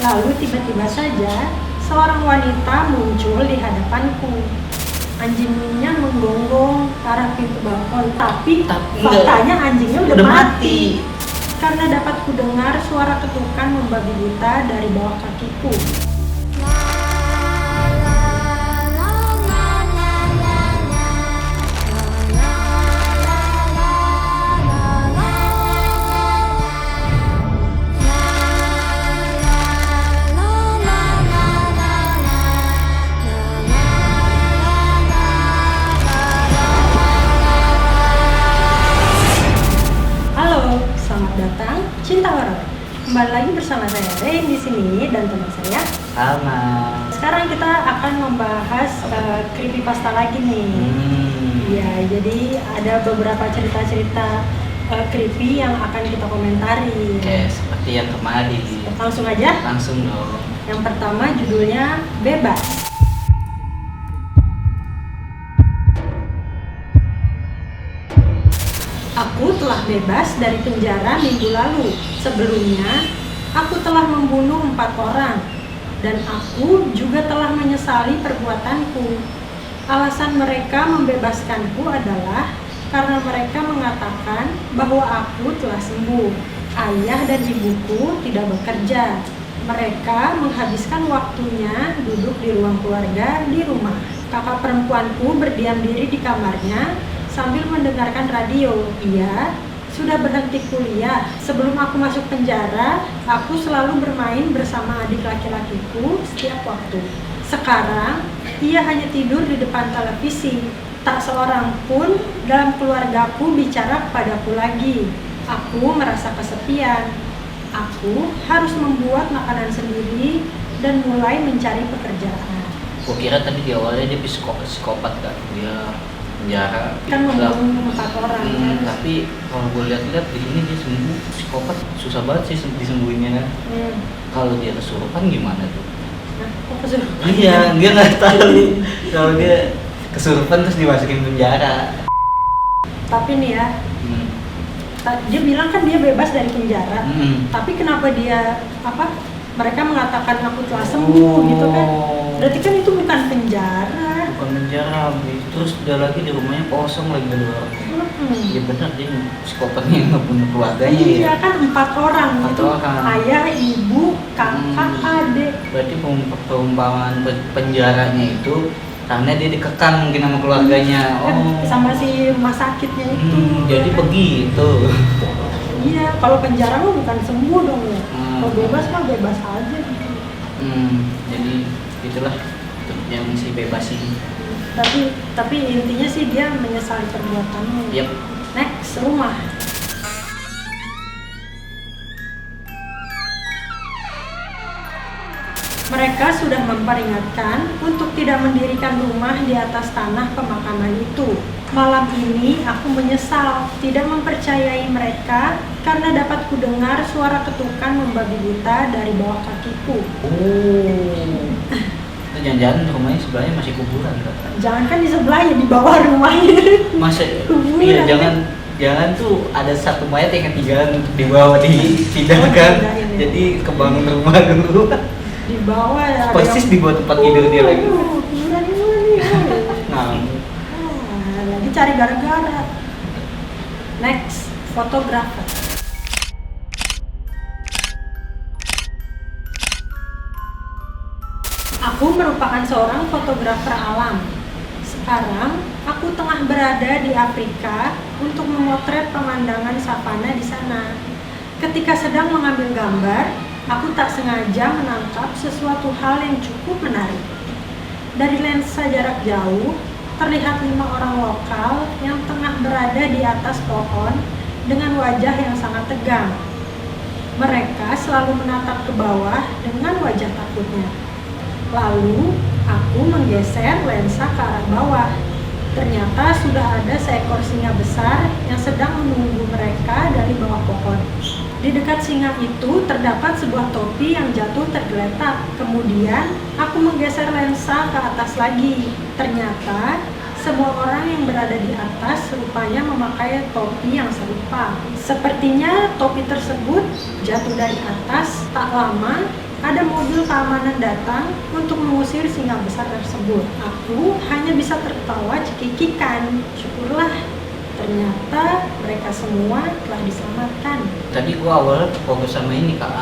Lalu tiba-tiba saja seorang wanita muncul di hadapanku. Anjingnya menggonggong ke arah pintu balkon, tapi faktanya anjingnya udah mati. Karena dapat kudengar suara ketukan membabi buta dari bawah kakiku. Selamat datang, Cinta Horor. Kembali lagi bersama saya Rain di sini dan teman saya. Sama. Sekarang kita akan membahas creepypasta lagi nih. Ya, jadi ada beberapa cerita-cerita creepy yang akan kita komentari. Oke, seperti yang kemarin. Langsung aja? Langsung dong. Yang pertama judulnya Bebas. Aku telah bebas dari penjara minggu lalu. Sebelumnya, aku telah membunuh 4 orang. Dan aku juga telah menyesali perbuatanku. Alasan mereka membebaskanku adalah karena mereka mengatakan bahwa aku telah sembuh. Ayah dan ibuku tidak bekerja. Mereka menghabiskan waktunya duduk di ruang keluarga di rumah. Kakak perempuanku berdiam diri di kamarnya sambil mendengarkan radio. Ia sudah berhenti kuliah. Sebelum aku masuk penjara, aku selalu bermain bersama adik laki-lakiku setiap waktu. Sekarang, ia hanya tidur di depan televisi. Tak seorang pun dalam keluargaku bicara kepadaku lagi. Aku merasa kesepian. Aku harus membuat makanan sendiri dan mulai mencari pekerjaan. Gua kira tadi di awalnya dia psikopat kan, dia penjara Kan membunuh 4 orang kan? Tapi kalau gue lihat-lihat di sini dia sembuh. Psikopat susah banget sih disembuhinnya kan. Kalau dia kesurupan gimana tuh? Nah, kok kesurupan? Iya, dia nggak tahu kalau dia kesurupan terus dimasukin penjara. Tapi nih ya, dia bilang kan dia bebas dari penjara. Tapi kenapa dia mereka mengatakan aku telah sembuh gitu kan? Berarti kan itu bukan penjara. Bukan penjara, terus dia lagi di rumahnya kosong lagi ada orang. Iya benar, dia psikopatnya yang ngebunuh keluarganya. Iya kan 4 orang. 4 itu orang. Ayah, ibu, kakak, adik. Berarti perumpamaan penjaranya itu karena dia dikekang mungkin sama keluarganya. Sama si rumah sakitnya itu. Jadi begitu. Iya, kalau penjara mah bukan sembuh dong ya. Kalau bebas mah bebas aja gitu. Jadi itulah yang si bebas ini. Tapi intinya sih dia menyesali perbuatannya. Yep. Next, rumah. Mereka sudah memperingatkan untuk tidak mendirikan rumah di atas tanah pemakaman itu. Malam ini aku menyesal tidak mempercayai mereka karena dapat kudengar suara ketukan membabi buta dari bawah kakiku. Itu jangan-jangan rumahnya sebelahnya masih kuburan kan? Jangan kan di sebelahnya, di bawah rumahnya. Iya, jangan tuh ada satu mayat yang ketinggalan untuk dibawa dipindahkan. Jadi kebangun rumah dulu. Di bawah ya. Persis di bawah tempat tidur dia lagi. Kuburan ini nih. Lagi cari gara-gara. Next, fotografer. Aku merupakan seorang fotografer alam. Sekarang, aku tengah berada di Afrika untuk memotret pemandangan savana di sana. Ketika sedang mengambil gambar, aku tak sengaja menangkap sesuatu hal yang cukup menarik. Dari lensa jarak jauh, terlihat 5 orang lokal yang tengah berada di atas pohon dengan wajah yang sangat tegang. Mereka selalu menatap ke bawah dengan wajah takutnya. Lalu, aku menggeser lensa ke arah bawah. Ternyata sudah ada seekor singa besar yang sedang menunggu mereka dari bawah pohon. Di dekat singa itu terdapat sebuah topi yang jatuh tergeletak. Kemudian aku menggeser lensa ke atas lagi. Ternyata semua orang yang berada di atas rupanya memakai topi yang serupa. Sepertinya topi tersebut jatuh dari atas. Tak lama ada mobil keamanan datang untuk mengusir singa besar tersebut. Aku hanya bisa tertawa cekikikan. Syukurlah, ternyata mereka semua telah diselamatkan. Tadi gua awalnya fokus sama ini kak,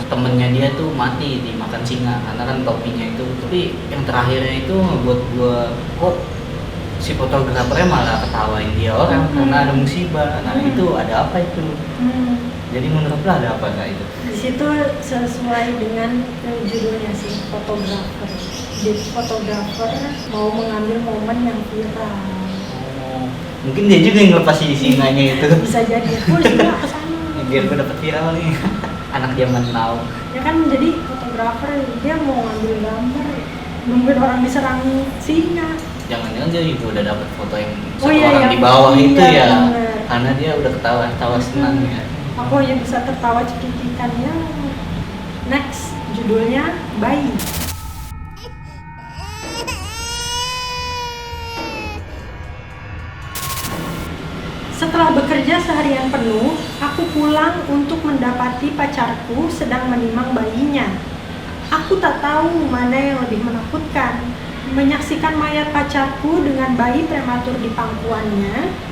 temennya dia tuh mati dimakan singa karena kan topinya itu. Tapi yang terakhirnya itu ngebuat gua kok si fotografernya malah ketawain dia orang karena ada musibah. Nah itu ada apa itu? Jadi menurut lo ada apa kak itu? Di situ sesuai dengan judulnya sih, fotografer. Jadi fotografer mau mengambil momen yang viral. Mungkin dia juga yang lepas si singanya itu. Bisa jadi, singa kesana. Biar gue dapet viral nih. Anak zaman now. Ya kan jadi fotografer dia mau ngambil gambar, nungguin orang diserang singa. Jangan-jangan dia juga udah dapet foto yang yang di bawah itu ya. Bener. Karena dia udah ketawa senang ya. Aku yang bisa tertawa cekikikannya. Next, judulnya Bayi. Setelah bekerja seharian penuh, aku pulang untuk mendapati pacarku sedang menimang bayinya. Aku tak tahu mana yang lebih menakutkan, menyaksikan mayat pacarku dengan bayi prematur di pangkuannya,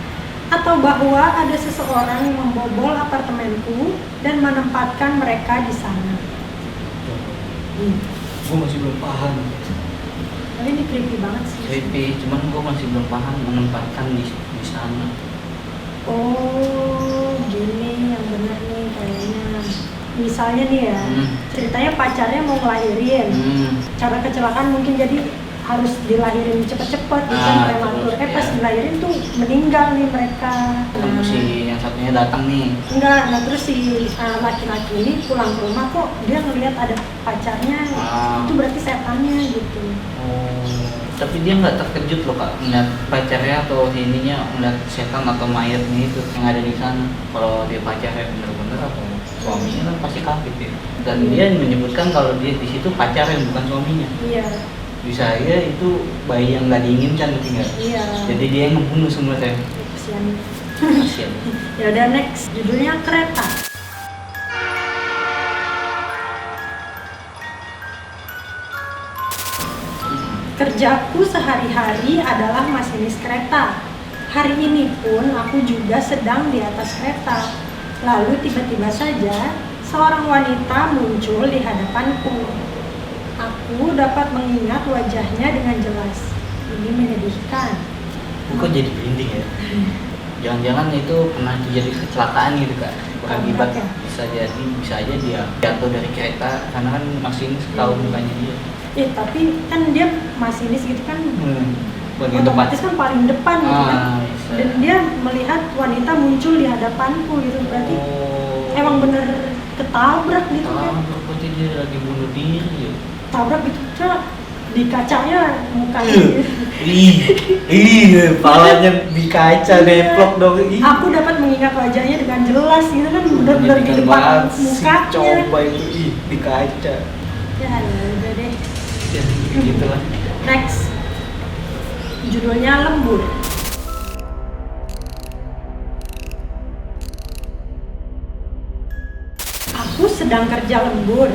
atau bahwa ada seseorang yang membobol apartemenku dan menempatkan mereka di sana. Gue masih belum paham. Tapi ini creepy banget sih. Creepy, cuman gue masih belum paham menempatkan di sana. Oh, gini yang benar nih kayaknya. Misalnya nih ya, ceritanya pacarnya mau ngelahirin. Cara kecelakaan mungkin jadi harus dilahirin cepet-cepet, bukan prematur. Pas dilahirin tuh meninggal nih mereka. Nah, si yang satunya datang nih. Enggak, nah terus si laki-laki ini pulang ke rumah kok dia ngelihat ada pacarnya. Itu berarti setannya gitu. Tapi dia nggak terkejut loh kak ngeliat pacarnya atau ininya ngeliat setan atau mayatnya itu yang ada di sana. Kalau dia pacarnya bener-bener atau suaminya kan pasti kaget ya. Dan dia menyebutkan kalau dia di situ pacarnya bukan suaminya. Iya. Bisa aja itu bayi yang nggak diinginkan tinggal. Iya. Jadi dia yang ngebunuh sebenarnya. Kasian. Ya udah, next, judulnya Kereta. Kerjaku sehari-hari adalah masinis kereta. Hari ini pun aku juga sedang di atas kereta. Lalu tiba-tiba saja seorang wanita muncul di hadapanku. Aku dapat mengingat wajahnya dengan jelas. Ini menyedihkan. Kok jadi merinding ya? Jangan-jangan itu pernah terjadi kecelakaan gitu kak? Berakibat ya? bisa aja dia jatuh dari kereta karena kan masinis tahu mukanya dia. Tapi kan dia masinis gitu kan, bagian otomatis kan paling depan gitu kan. Bisa. Dan dia melihat wanita muncul di hadapanku gitu, berarti emang bener ketabrak gitu kan. Berarti dia lagi bunuh diri ya? Tabrak gitu, di kacanya mukanya. Palanya di kaca deplok dong. Aku dapat mengingat wajahnya dengan jelas gitu kan, bener-bener di depan mukanya. Coba itu di kaca. Ya udah deh. Ya, gitu lah. Next, judulnya Lembur. Aku sedang kerja lembur.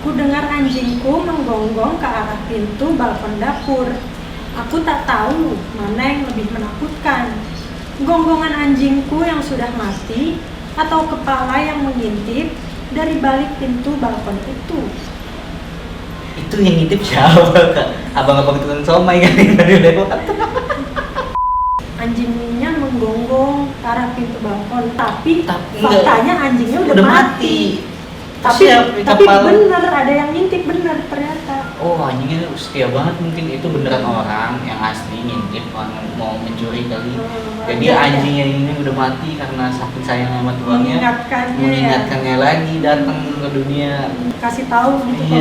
Ku dengar anjingku menggonggong ke arah pintu balkon dapur. Aku tak tahu mana yang lebih menakutkan, gonggongan anjingku yang sudah mati atau kepala yang mengintip dari balik pintu balkon itu. Itu yang ngintip siapa kak? Abang-abang tukang somai kan yang dari lewat. Anjingnya menggonggong ke arah pintu balkon, tapi faktanya anjingnya udah mati. Tapi bener ada yang ngintip, bener ternyata. Oh, anjingnya setia banget, mungkin itu beneran orang yang asli ngintip mau mencuri kali. Jadi anjingnya ini udah mati karena saking sayang sama tuannya, mengingatkannya lagi datang ke dunia. Kasih tahu gitu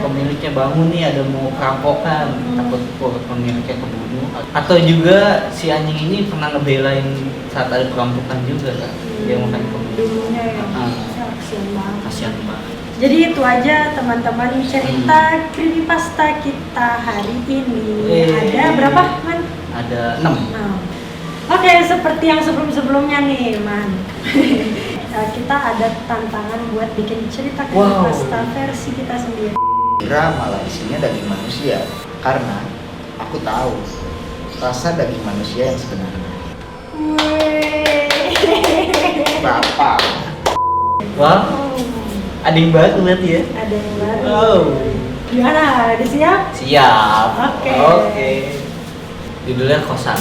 pemiliknya bangun nih ada mau perampokan, takut pemiliknya kebunuh. Atau juga si anjing ini pernah ngebelain saat ada perampokan juga kan? Dia makan dulunya ya. Kasian banget. Jadi itu aja teman-teman cerita creepypasta kita hari ini. Ada berapa, Man? Ada 6. Oke, seperti yang sebelum-sebelumnya nih, Man. kita ada tantangan buat bikin cerita Wow. creepypasta versi kita sendiri. Kira malah isinya daging manusia, karena aku tahu rasa daging manusia yang sebenarnya. Bapak. Wah, ading banget berarti ya. Ada yang baru. Wow. Gimana? Udah siap? Siap. Oke. Oke. Judulnya kosan.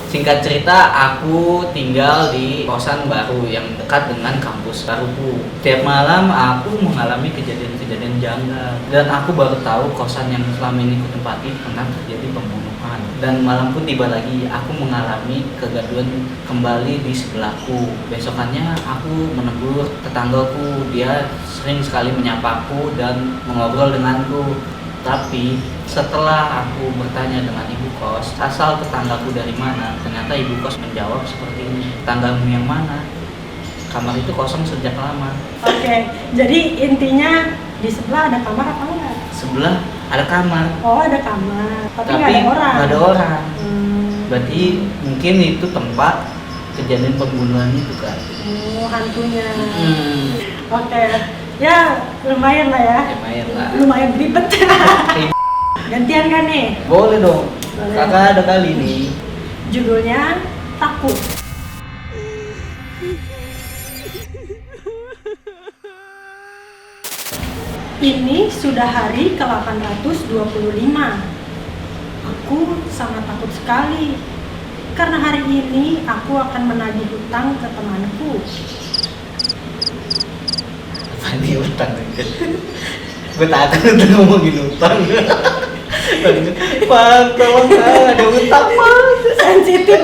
Singkat cerita, aku tinggal di kosan baru yang dekat dengan kampus baruku. Tiap malam aku mengalami kejadian-kejadian janggal, dan aku baru tahu kosan yang selama ini kutempati pernah terjadi pembunuhan. Dan malam pun tiba lagi, aku mengalami kegaduhan kembali di sebelahku. Besokannya aku menegur tetanggaku, dia sering sekali menyapaku dan mengobrol denganku. Tapi setelah aku bertanya dengan ibu kos, asal tetanggaku dari mana, ternyata ibu kos menjawab seperti ini. Tetanggamu yang mana? Kamar itu kosong sejak lama. Oke, jadi intinya di sebelah ada kamar apa enggak? Sebelah ada kamar, Oh, ada kamar, tapi nggak tapi ada orang. nggak ada orang. Hmm. Berarti mungkin itu tempat kejadian pembunuhan itu kan. Oh, hantunya. Hmm. Oke, ya lumayan lah ya. Lumayan lah. Lumayan ribet. Gantian kan nih? Boleh dong. Boleh. Kakak ada kali nih. Judulnya Takut. Ini sudah hari ke-825. Aku sangat takut sekali. Karena hari ini aku akan menagih hutang ke temanku. Apa nih utang? Gue takut udah ngomongin utang. Pak, tolong ada utang Pak. Sensitif.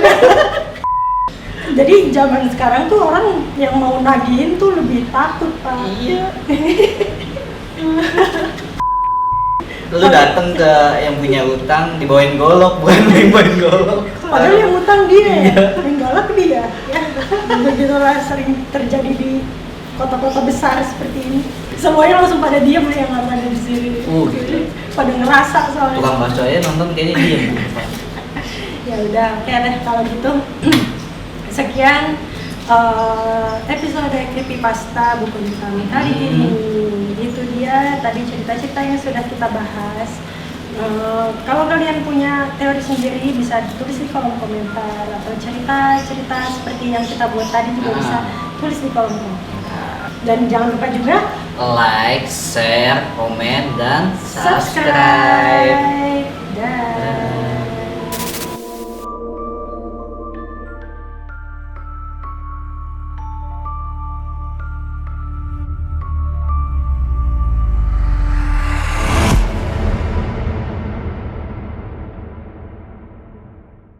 Jadi zaman sekarang tuh orang yang mau nagihin tuh lebih takut, Pak. Iya. Lu dateng ke yang punya utang dibawain golok, bukan yang bawain golok. Padahal yang utang dia, Iya. yang galak dia. Ya, begitulah sering terjadi di kota-kota besar seperti ini. Semuanya langsung pada diam yang nggak ada di sini. Gitu. Pada ngerasa soalnya. Tukang bakso aja nonton kayaknya diem. Ya udah, oke deh kalau gitu. Sekian episode Creepypasta buku kami kali ini. Itu dia tadi cerita-cerita yang sudah kita bahas. Kalau kalian punya teori sendiri bisa tulis di kolom komentar, atau cerita-cerita seperti yang kita buat tadi juga bisa tulis di kolom komentar. Dan jangan lupa juga Like, share, komen, dan subscribe. subscribe.